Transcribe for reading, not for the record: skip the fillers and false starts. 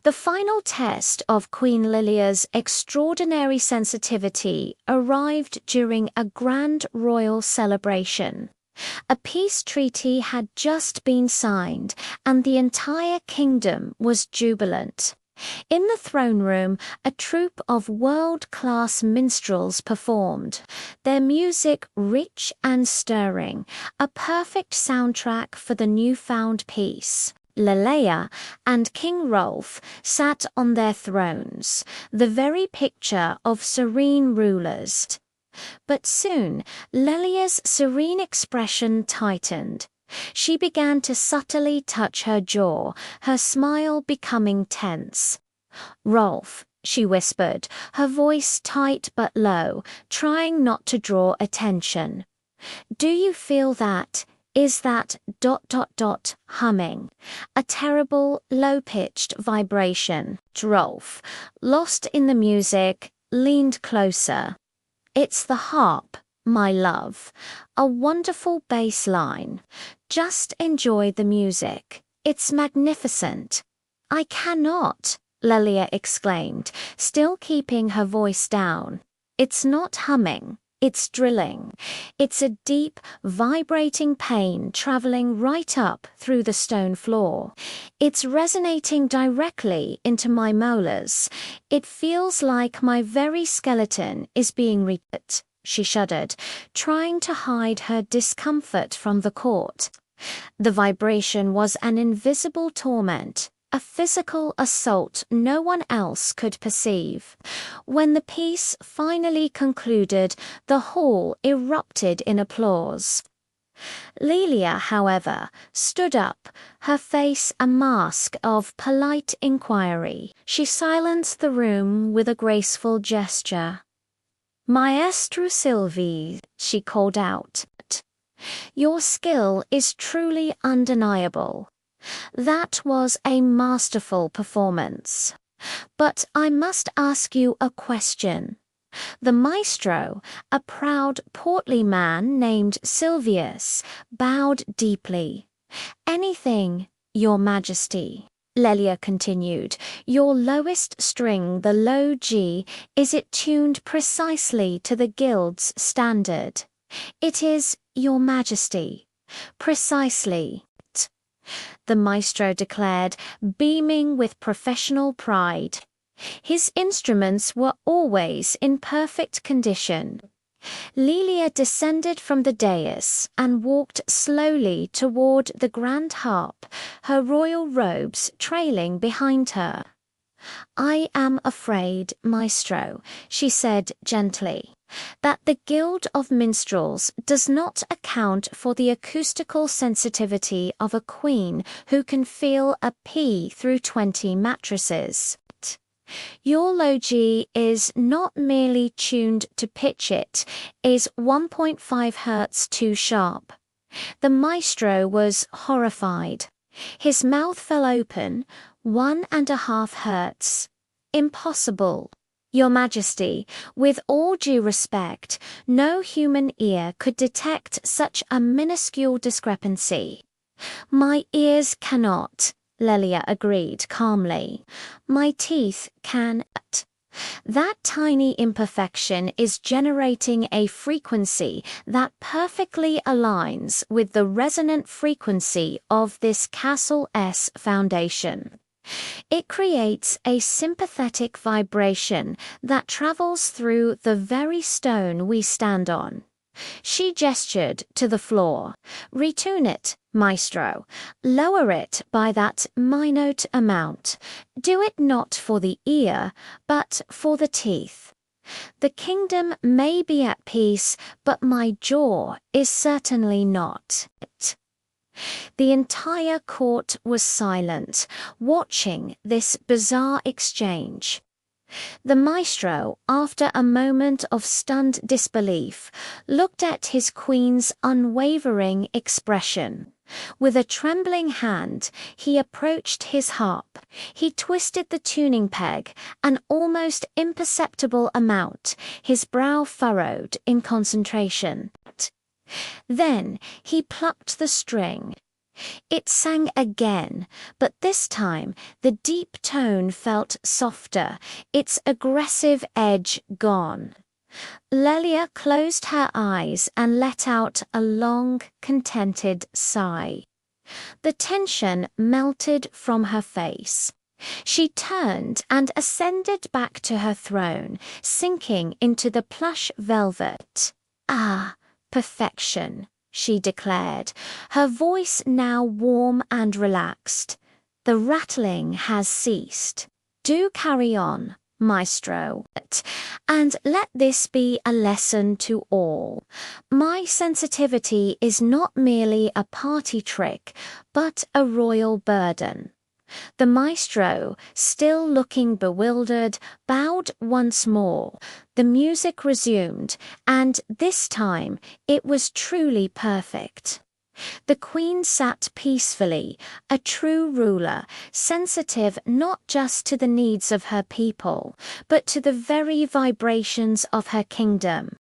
The final test of Queen Lilia's extraordinary sensitivity arrived during a grand royal celebration. A peace treaty had just been signed, and the entire kingdom was jubilant. In the throne room, a troupe of world-class minstrels performed, their music rich and stirring, a perfect soundtrack for the newfound peace. Lelia and King Rolf sat on their thrones, the very picture of serene rulers. But soon, Lelia's serene expression tightened. She began to subtly touch her jaw, her smile becoming tense. "Rolf," she whispered, her voice tight but low, trying not to draw attention. "Do you feel that? Is that ... humming? A terrible, low-pitched vibration." Rolf, lost in the music, leaned closer. "It's the harp, my love. A wonderful bass line. Just enjoy the music. It's magnificent." "I cannot," Lelia exclaimed, still keeping her voice down. "It's not humming. It's drilling. It's a deep, vibrating pain traveling right up through the stone floor. It's resonating directly into my molars. It feels like my very skeleton is being ripped." She shuddered, trying to hide her discomfort from the court. The vibration was an invisible torment, a physical assault no one else could perceive. When the piece finally concluded, the hall erupted in applause. Lelia, however, stood up, her face a mask of polite inquiry. She silenced the room with a graceful gesture. "Maestro Sylvie," she called out, "your skill is truly undeniable. That was a masterful performance. But I must ask you a question." The maestro, a proud, portly man named Silvius, bowed deeply. "Anything, Your Majesty." Lelia continued. "Your lowest string, the low G, is it tuned precisely to the guild's standard?" "It is, Your Majesty." "Precisely," the maestro declared, beaming with professional pride. His instruments were always in perfect condition. Lelia descended from the dais and walked slowly toward the grand harp, her royal robes trailing behind her. "I am afraid, Maestro," she said gently, "that the Guild of Minstrels does not account for the acoustical sensitivity of a queen who can feel a pea through 20 mattresses. Your low G is not merely tuned to pitch, it is 1.5 Hz too sharp." The maestro was horrified. His mouth fell open. 1.5 Hz. "Impossible. Your Majesty, with all due respect, no human ear could detect such a minuscule discrepancy." "My ears cannot," Lelia agreed calmly. "My teeth can. That tiny imperfection is generating a frequency that perfectly aligns with the resonant frequency of this Castle S foundation. It creates a sympathetic vibration that travels through the very stone we stand on." She gestured to the floor. "Retune it, Maestro. Lower it by that minute amount. Do it not for the ear, but for the teeth. The kingdom may be at peace, but my jaw is certainly not." The entire court was silent, watching this bizarre exchange. The maestro, after a moment of stunned disbelief, looked at his queen's unwavering expression. With a trembling hand, he approached his harp. He twisted the tuning peg an almost imperceptible amount, his brow furrowed in concentration. Then he plucked the string. It sang again, but this time the deep tone felt softer, its aggressive edge gone. Lelia closed her eyes and let out a long, contented sigh. The tension melted from her face. She turned and ascended back to her throne, sinking into the plush velvet. "Ah, perfection," she declared, her voice now warm and relaxed. "The rattling has ceased. Do carry on, Maestro, and let this be a lesson to all. My sensitivity is not merely a party trick, but a royal burden." The maestro, still looking bewildered, bowed once more. The music resumed, and this time it was truly perfect. The queen sat peacefully, a true ruler, sensitive not just to the needs of her people, but to the very vibrations of her kingdom.